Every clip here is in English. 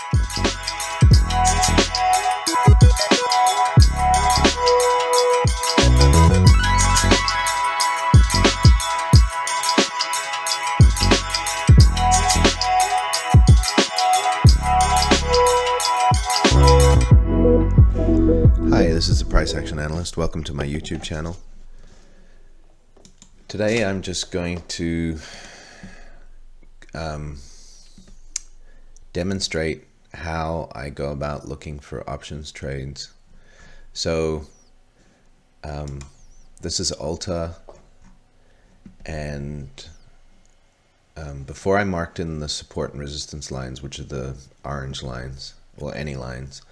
Hi, this is the Price Action Analyst. Welcome to my YouTube channel. Today I'm just going to demonstrate how I go about looking for options trades. So this is ULTA, and before I marked in the support and resistance lines, which are the orange lines, well, any lines,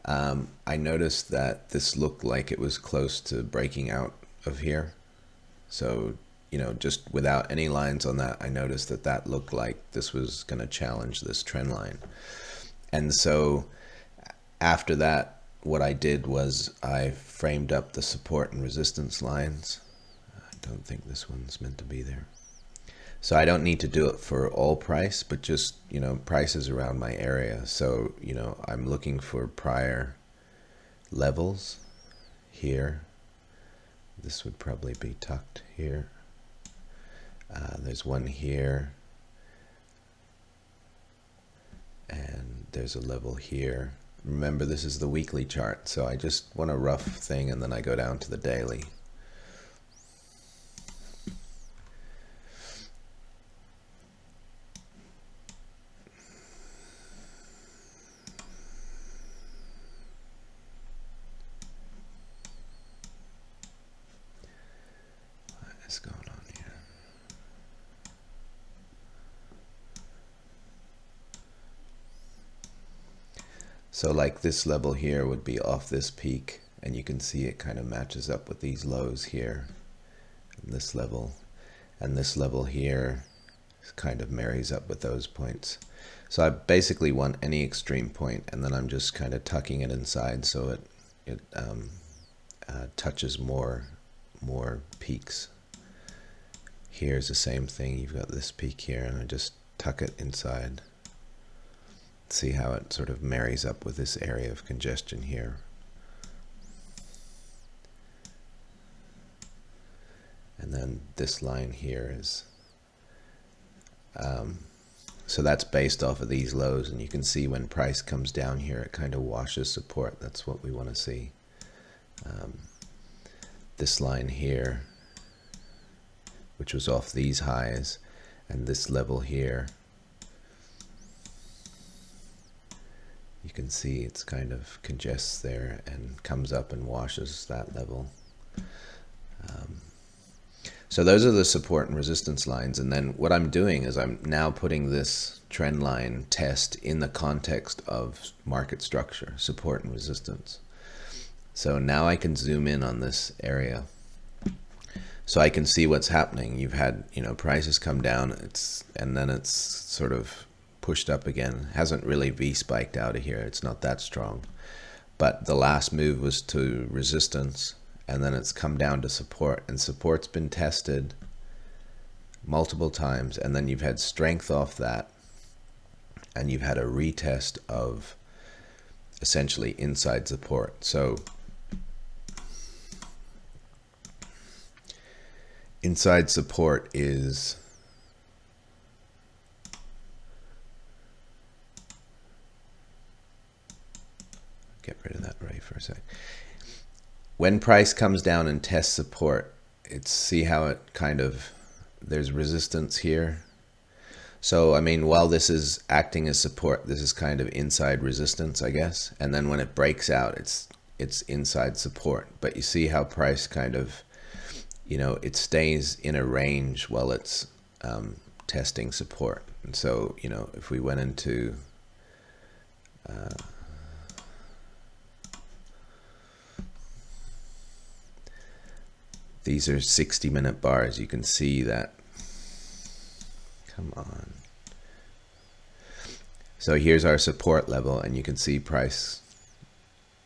I noticed that this looked like it was close to breaking out of here. So, you know, just without any lines on that, I noticed that that looked like this was going to challenge this trend line. And so after that, what I did was I framed up the support and resistance lines. I don't think this one's meant to be there. So I don't need to do it for all price, but just, you know, prices around my area. So, you know, I'm looking for prior levels here. This would probably be tucked here. There's one here. And there's a level here. Remember, this is the weekly chart, so I just want a rough thing and then I go down to the daily. What's going on here? So like this level here would be off this peak, and you can see it kind of matches up with these lows here, and this level here kind of marries up with those points. So I basically want any extreme point, and then I'm just kind of tucking it inside so it touches more peaks. Here's the same thing. You've got this peak here, and I just tuck it inside. See how it sort of marries up with this area of congestion here. And then this line here is, so that's based off of these lows, and you can see when price comes down here, it kind of washes support. That's what we want to see. This line here, which was off these highs, and this level here, you can see it's kind of congests there and comes up and washes that level. So those are the support and resistance lines, and then what I'm doing is I'm now putting this trend line test in the context of market structure, support and resistance. So now I can zoom in on this area. So I can see what's happening. You've had, you know, prices come down, and then it's sort of pushed up again. Hasn't really V-spiked out of here. It's not that strong. But the last move was to resistance, and then it's come down to support, and support's been tested multiple times, and then you've had strength off that, and you've had a retest of essentially inside support. So inside support is get rid of that ray for a sec. When price comes down and tests support, see how it kind of, there's resistance here. So I mean, while this is acting as support, this is kind of inside resistance, I guess. And then when it breaks out, it's inside support. But you see how price kind of, you know, it stays in a range while it's testing support. And so, you know, if we went into these are 60-minute bars, you can see that, come on. So here's our support level, and you can see price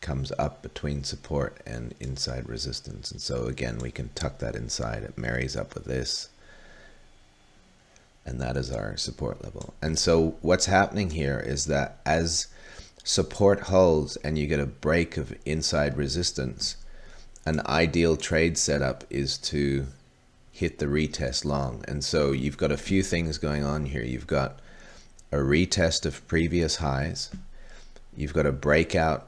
comes up between support and inside resistance. And so again, we can tuck that inside. It marries up with this. and that is our support level. And so what's happening here is that as support holds and you get a break of inside resistance, an ideal trade setup is to hit the retest long. And so you've got a few things going on here. You've got a retest of previous highs. You've got a breakout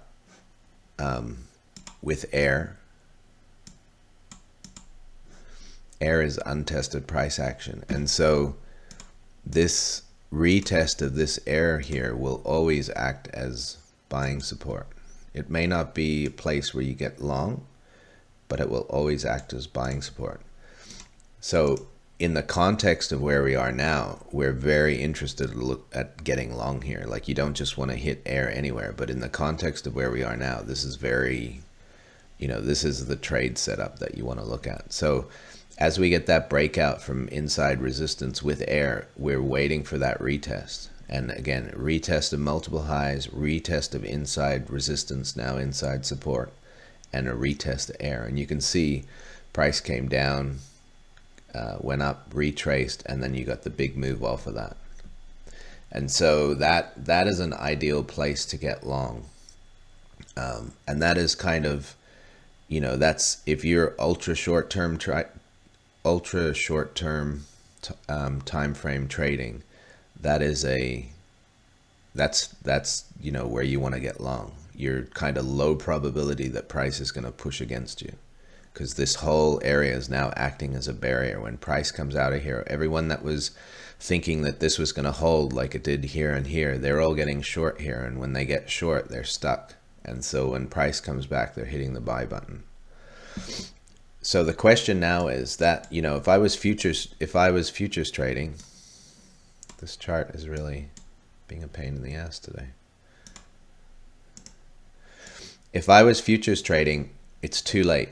with air. Air is untested price action. And so this retest of this air here will always act as buying support. It may not be a place where you get long, but it will always act as buying support. So in the context of where we are now, we're very interested to look at getting long here. Like, you don't just want to hit air anywhere, but in the context of where we are now, this is very, this is the trade setup that you want to look at. So as we get that breakout from inside resistance with air, we're waiting for that retest. And again, retest of multiple highs, retest of inside resistance, now inside support, and a retest of air. And you can see price came down, went up, retraced, and then you got the big move off of that. And so that is an ideal place to get long. And that is kind of, that's if you're ultra short term time frame trading, that's where you want to get long. You're kind of low probability that price is going to push against you, because this whole area is now acting as a barrier. When price comes out of here, everyone that was thinking that this was going to hold like it did here and here, they're all getting short here, and when they get short, they're stuck. And so when price comes back, they're hitting the buy button. So the question now is that, if I was futures trading, this chart is really being a pain in the ass today. If I was futures trading, it's too late.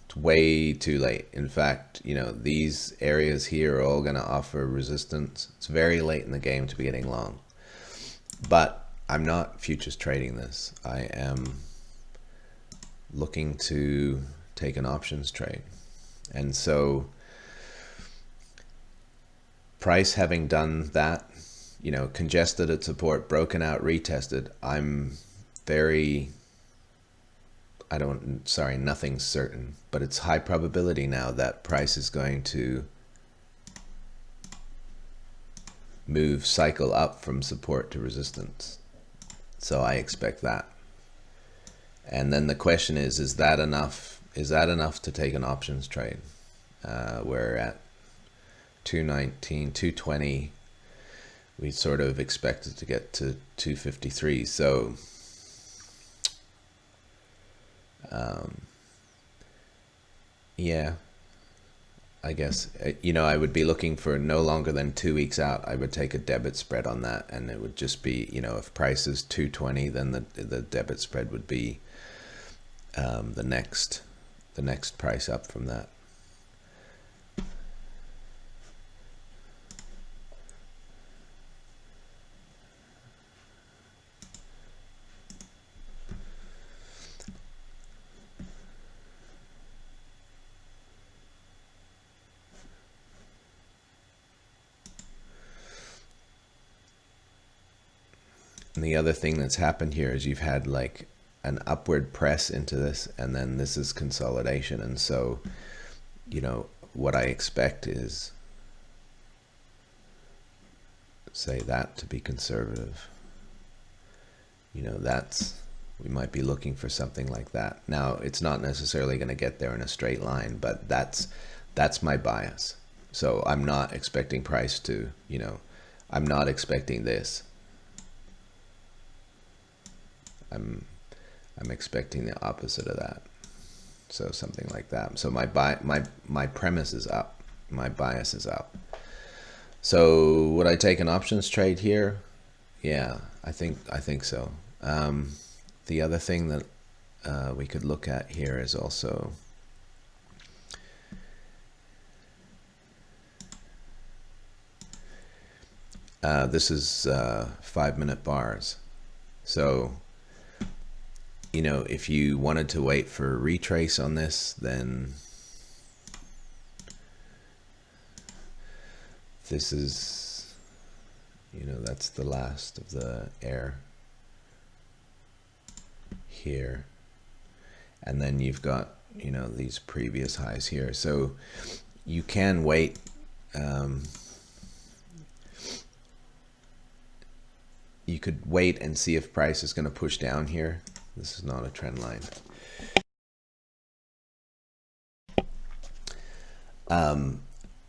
It's way too late. In fact, these areas here are all going to offer resistance. It's very late in the game to be getting long. But I'm not futures trading this. I am looking to take an options trade. And so price having done that, congested at support, broken out, retested, nothing's certain, but it's high probability now that price is going to cycle up from support to resistance. So I expect that. And then the question is that enough? Is that enough to take an options trade? We're at 219, 220. We sort of expected to get to 253. So yeah, I guess, I would be looking for no longer than 2 weeks out. I would take a debit spread on that, and it would just be, if price is 220, then the debit spread would be the next price up from that. And the other thing that's happened here is you've had like an upward press into this, and then this is consolidation. And so, what I expect is, say that to be conservative, we might be looking for something like that. Now, it's not necessarily going to get there in a straight line, but that's my bias. So I'm not expecting price to, I'm not expecting this. I'm expecting the opposite of that. So something like that. So my premise is up. My bias is up. So would I take an options trade here? Yeah, I think so. The other thing that we could look at here is also this is 5-minute bars. So if you wanted to wait for a retrace on this, then this is, you know, that's the last of the air here. And then you've got, you know, these previous highs here. So you can wait. You could wait and see if price is going to push down here. This is not a trend line.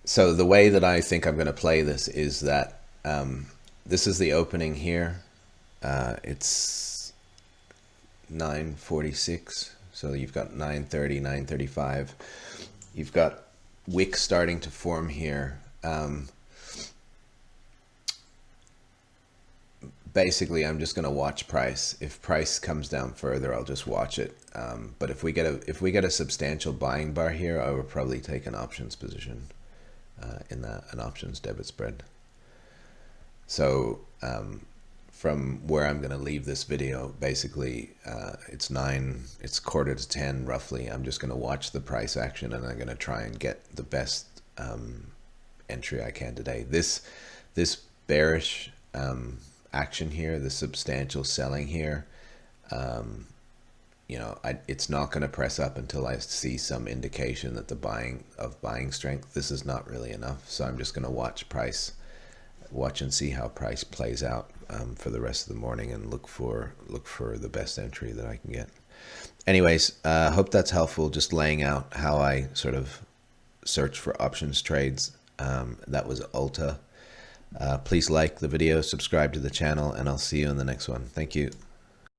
So the way that I think I'm going to play this is that this is the opening here. It's 9:46. So you've got 9:30, 9:35. You've got wick starting to form here. Basically, I'm just going to watch price. If price comes down further, I'll just watch it. But if we get a substantial buying bar here, I would probably take an options position in that, an options debit spread. So from where I'm going to leave this video, basically it's 9:45 roughly. I'm just going to watch the price action, and I'm going to try and get the best entry I can today. This bearish action here, the substantial selling here, you know, it's not going to press up until I see some indication that the buying strength. This is not really enough, so I'm just going to watch and see how price plays out for the rest of the morning, and look for the best entry that I can get. Anyways, hope that's helpful, just laying out how I sort of search for options trades. That was ULTA. Please like the video, subscribe to the channel, and I'll see you in the next one. Thank you.